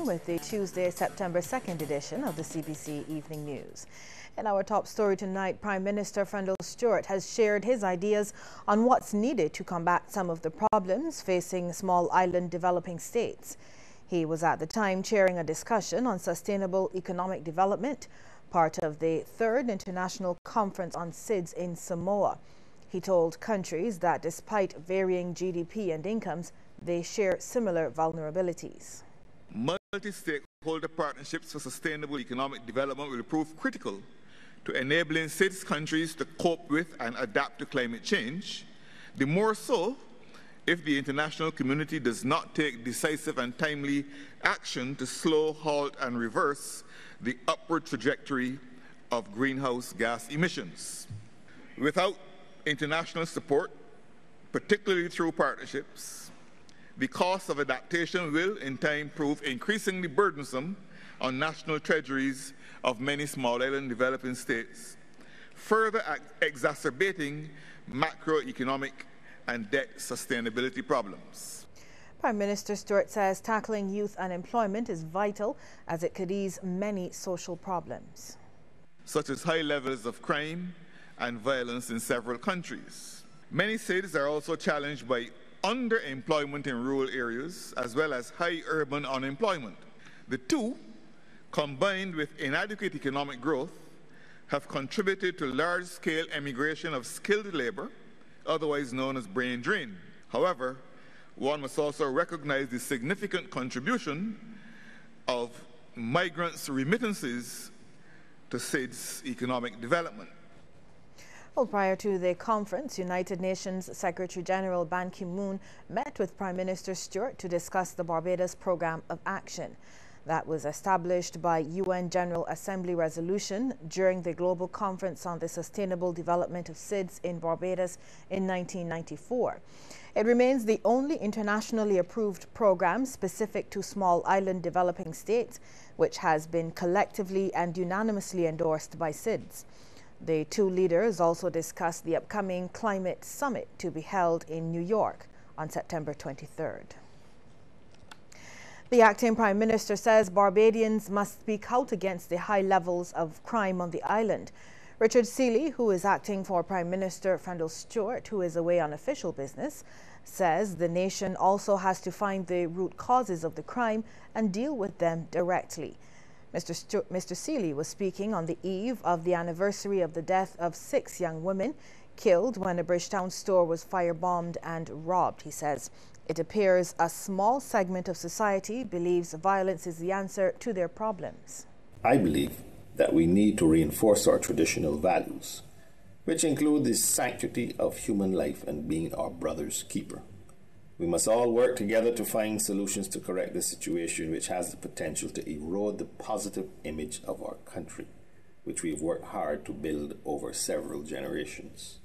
afternoon with the Tuesday, September 2nd edition of the CBC Evening News. In our top story tonight, Prime Minister Frendel Stuart has shared his ideas on what's needed to combat some of the problems facing small island developing states. He was at the time chairing a discussion on sustainable economic development, part of the 3rd International Conference on SIDS in Samoa. He told countries that despite varying GDP and incomes, they share similar vulnerabilities. Multi-stakeholder partnerships for sustainable economic development will prove critical to enabling SIDS countries to cope with and adapt to climate change, the more so if the international community does not take decisive and timely action to slow, halt, and reverse the upward trajectory of greenhouse gas emissions. Without international support, particularly through partnerships, the cost of adaptation will in time prove increasingly burdensome on national treasuries of many small island developing states, further exacerbating macroeconomic and debt sustainability problems. Prime Minister Stuart says tackling youth unemployment is vital as it could ease many social problems, such as high levels of crime and violence in several countries. Many cities are also challenged by underemployment in rural areas as well as high urban unemployment. The two, combined with inadequate economic growth, have contributed to large-scale emigration of skilled labor, otherwise known as brain drain. However, one must also recognize the significant contribution of migrants' remittances to SIDS economic development. Well, prior to the conference, United Nations Secretary General Ban Ki-moon met with Prime Minister Stuart to discuss the Barbados Programme of Action that was established by UN General Assembly resolution during the Global Conference on the Sustainable Development of SIDS in Barbados in 1994. It remains the only internationally approved program specific to small island developing states, which has been collectively and unanimously endorsed by SIDS. The two leaders also discussed the upcoming climate summit to be held in New York on September 23rd. The acting Prime Minister says Barbadians must speak out against the high levels of crime on the island. Richard Seeley, who is acting for Prime Minister Frendel Stuart, who is away on official business, says the nation also has to find the root causes of the crime and deal with them directly. Mr. Seeley was speaking on the eve of the anniversary of the death of 6 young women killed when a Bridgetown store was firebombed and robbed. He says it appears a small segment of society believes violence is the answer to their problems. I believe that we need to reinforce our traditional values, which include the sanctity of human life and being our brother's keeper. We must all work together to find solutions to correct the situation which has the potential to erode the positive image of our country, which we have worked hard to build over several generations.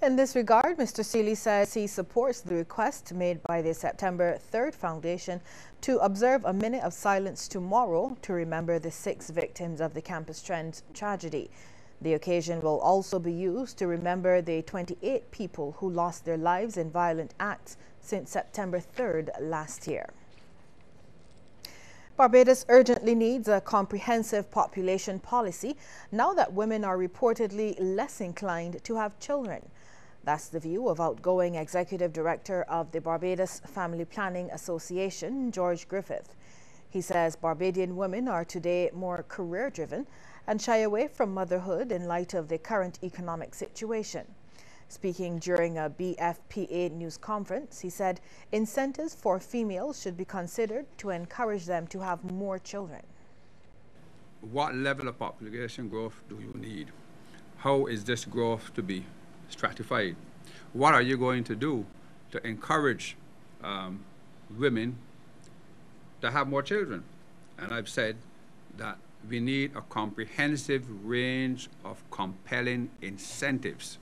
In this regard, Mr. Seeley says he supports the request made by the September 3rd Foundation to observe a minute of silence tomorrow to remember the 6 victims of the Campus Trend tragedy. The occasion will also be used to remember the 28 people who lost their lives in violent acts since September 3rd last year. Barbados urgently needs a comprehensive population policy now that women are reportedly less inclined to have children. That's the view of outgoing Executive Director of the Barbados Family Planning Association, George Griffith. He says Barbadian women are today more career-driven and shy away from motherhood in light of the current economic situation. Speaking during a BFPA news conference, he said incentives for females should be considered to encourage them to have more children. What level of population growth do you need? How is this growth to be stratified? What are you going to do to encourage women to have more children? And I've said that we need a comprehensive range of compelling incentives.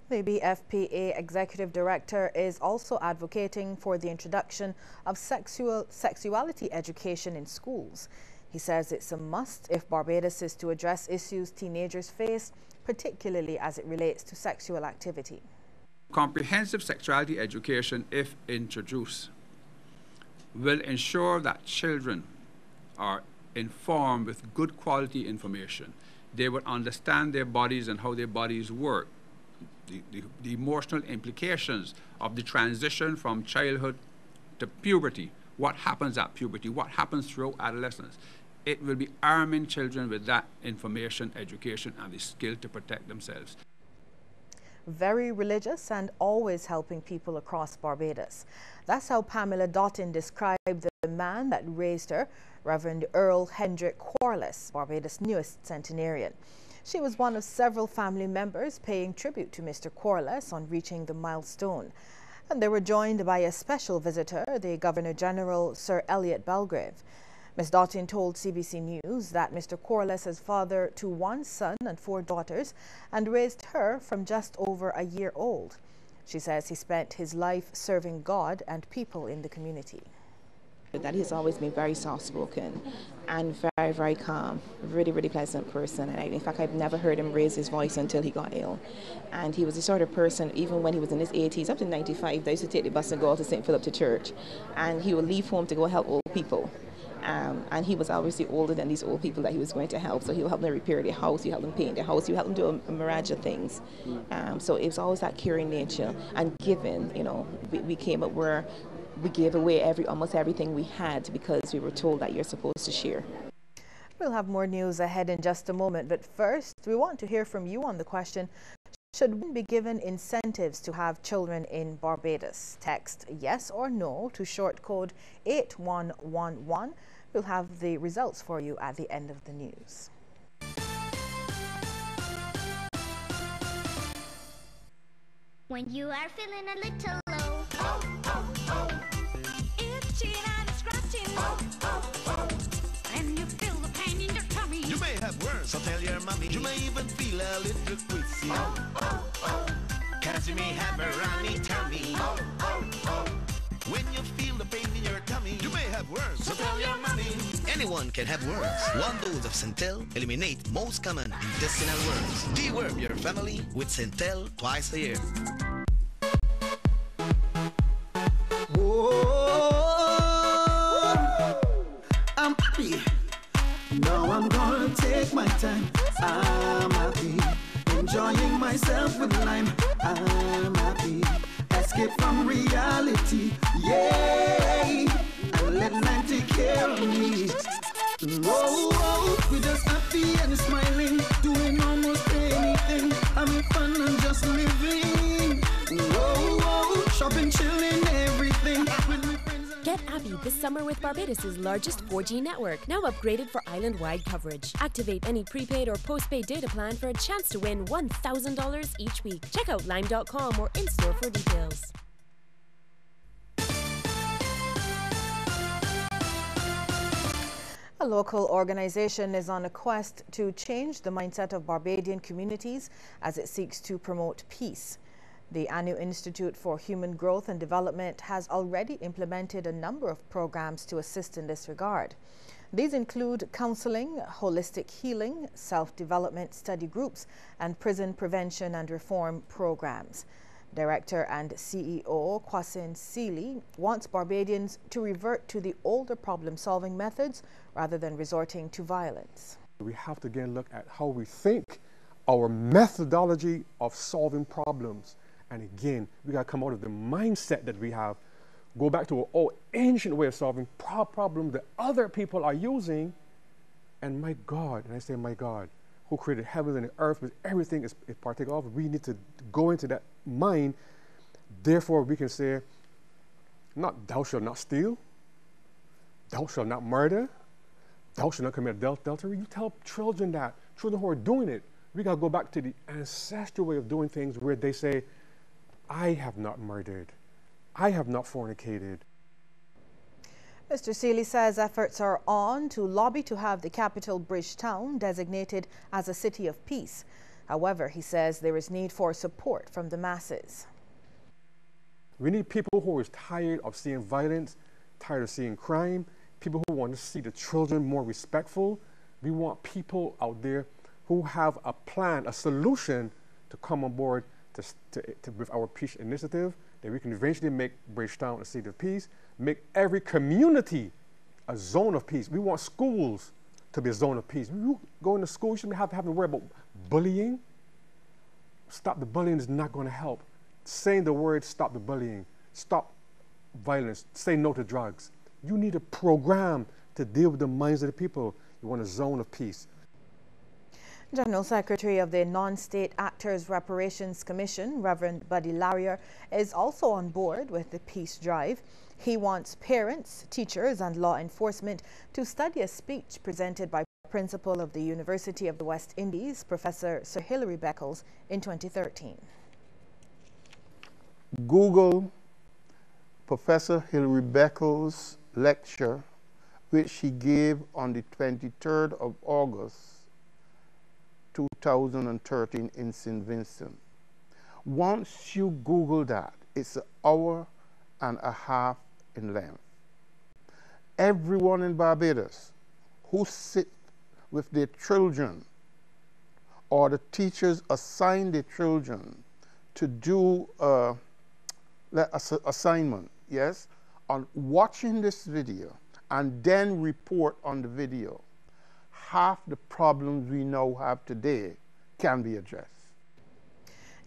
The BFPA Executive Director is also advocating for the introduction of sexuality education in schools. He says it's a must if Barbados is to address issues teenagers face, particularly as it relates to sexual activity. Comprehensive sexuality education, if introduced, will ensure that children are informed with good quality information. They will understand their bodies and how their bodies work, the emotional implications of the transition from childhood to puberty, what happens at puberty, what happens throughout adolescence. It will be arming children with that information, education, and the skill to protect themselves. Very religious and always helping people across Barbados. That's how Pamela Doughton described the man that raised her, Reverend Earl Hendrick Corliss, Barbados' newest centenarian. She was one of several family members paying tribute to Mr. Corliss on reaching the milestone. And they were joined by a special visitor, the Governor-General, Sir Elliot Belgrave. Ms. Doughton told CBC News that Mr. Corliss is father to one son and 4 daughters and raised her from just over a year old. She says he spent his life serving God and people in the community. That he's always been very soft-spoken and very, very calm, really, really pleasant person. And in fact, I've never heard him raise his voice until he got ill. And he was the sort of person, even when he was in his 80s, up to 95, they used to take the bus and go out to St. Philip to church. And he would leave home to go help old people. And he was obviously older than these old people that he was going to help. So he would help them repair their house, he would help them paint their house, he would help them do a myriad of things. So it was always that caring nature and giving. You know, we came up where we gave away almost everything we had because we were told that you're supposed to share. We'll have more news ahead in just a moment, but first we want to hear from you on the question, should women be given incentives to have children in Barbados? Text yes or no to short code 8111. We'll have the results for you at the end of the news. When you are feeling a little low, itching and scratching, and you feel the pain in your tummy. You may have worms, so tell your mommy. You may even feel a little queasy. Cause you may have a runny tummy. When you feel the pain in your tummy, you may have worms, so tell your mommy. Anyone can have worms. One dose of Centel eliminates most common intestinal worms. Deworm your family with Centel twice a year. I'm happy. Now I'm gonna take my time. I'm happy. Enjoying myself with lime. I'm happy. Escape from reality. Yay! And let lime take care of me. Oh, we're just happy and smiling. Doing almost anything. Having fun and just living. Oh, shopping, chilling, everything. Get Abby this summer with Barbados' largest 4G network, now upgraded for island-wide coverage. Activate any prepaid or postpaid data plan for a chance to win $1,000 each week. Check out lime.com or in-store for details. A local organization is on a quest to change the mindset of Barbadian communities as it seeks to promote peace. The ANU Institute for Human Growth and Development has already implemented a number of programs to assist in this regard. These include counseling, holistic healing, self-development study groups, and prison prevention and reform programs. Director and CEO Kwasin Seeley wants Barbadians to revert to the older problem-solving methods rather than resorting to violence. We have to again look at how we think, our methodology of solving problems. And again, we got to come out of the mindset that we have, go back to an old ancient way of solving problems that other people are using. And my God, and I say my God, who created heaven and the earth, with everything is partake of, we need to go into that mind. Therefore, we can say, not thou shalt not steal, thou shalt not murder, thou shalt not commit adultery. You tell children that, children who are doing it, we got to go back to the ancestral way of doing things where they say, I have not murdered, I have not fornicated. Mr. Seeley says efforts are on to lobby to have the capital Bridgetown designated as a city of peace. However, he says there is need for support from the masses. We need people who are tired of seeing violence, tired of seeing crime, people who want to see the children more respectful. We want people out there who have a plan, a solution to come on board with our peace initiative, that we can eventually make Bridgetown a city of peace. make every community a zone of peace. We want schools to be a zone of peace. You go into school, you shouldn't have to worry about bullying. Stop the bullying is not going to help. Saying the word stop the bullying, stop violence, say no to drugs. You need a program to deal with the minds of the people. You want a zone of peace. General Secretary of the Non-State Actors Reparations Commission, Reverend Buddy Larrier, is also on board with the peace drive. He wants parents, teachers and law enforcement to study a speech presented by Principal of the University of the West Indies, Professor Sir Hilary Beckles, in 2013. Google Professor Hilary Beckles' lecture, which she gave on the 23rd of August 2013 in St. Vincent. Once you Google that, it's an hour and a half in length. Everyone in Barbados who sit with their children or the teachers assign their children to do assignment, yes, on watching this video and then report on the video, half the problems we now have today can be addressed.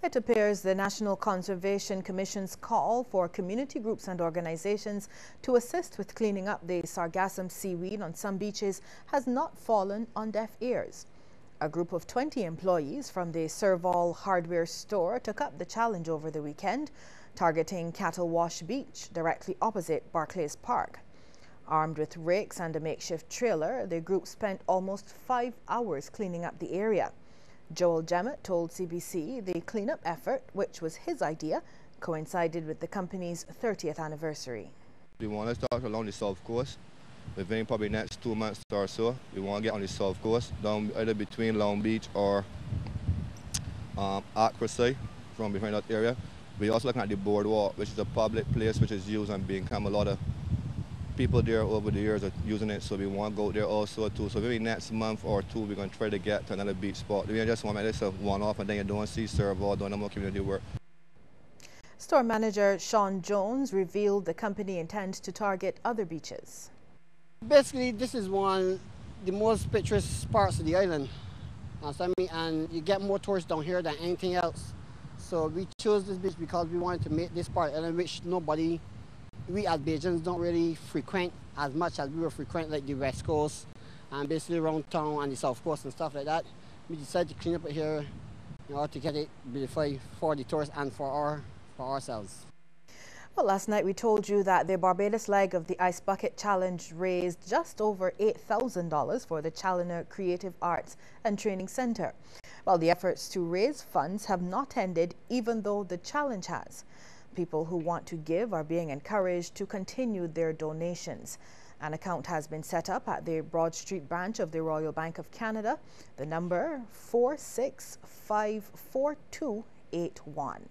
It appears the National Conservation Commission's call for community groups and organizations to assist with cleaning up the sargassum seaweed on some beaches has not fallen on deaf ears. A group of 20 employees from the Serval hardware store took up the challenge over the weekend, targeting Cattle Wash Beach, directly opposite Barclays Park. Armed with rakes and a makeshift trailer, the group spent almost 5 hours cleaning up the area. Joel Jemmett told CBC the cleanup effort, which was his idea, coincided with the company's 30th anniversary. We want to start along the south coast. Within probably next 2 months or so, we want to get on the south coast, down either between Long Beach or Accra, from behind that area. We're also looking at the boardwalk, which is a public place which is used and become a lot of people there over the years are using it, so we want to go there also too. So maybe next month or two we're going to try to get to another beach spot. We just want to make this a one-off and then you don't see Serval doing no more community work. Store manager Sean Jones revealed the company intends to target other beaches. Basically, this is the most picturesque parts of the island. And you get more tourists down here than anything else. So we chose this beach because we wanted to make this part of the island which we as Bajans don't really frequent as much as we were frequent like the West Coast and basically around town and the South Coast and stuff like that. We decided to clean up it here in order to get it beautified for the tourists and for ourselves. Well, last night we told you that the Barbados leg of the Ice Bucket Challenge raised just over $8,000 for the Challoner Creative Arts and Training Centre. Well, the efforts to raise funds have not ended, even though the challenge has. People who want to give are being encouraged to continue their donations. An account has been set up at the Broad Street branch of the Royal Bank of Canada. The number 4654281.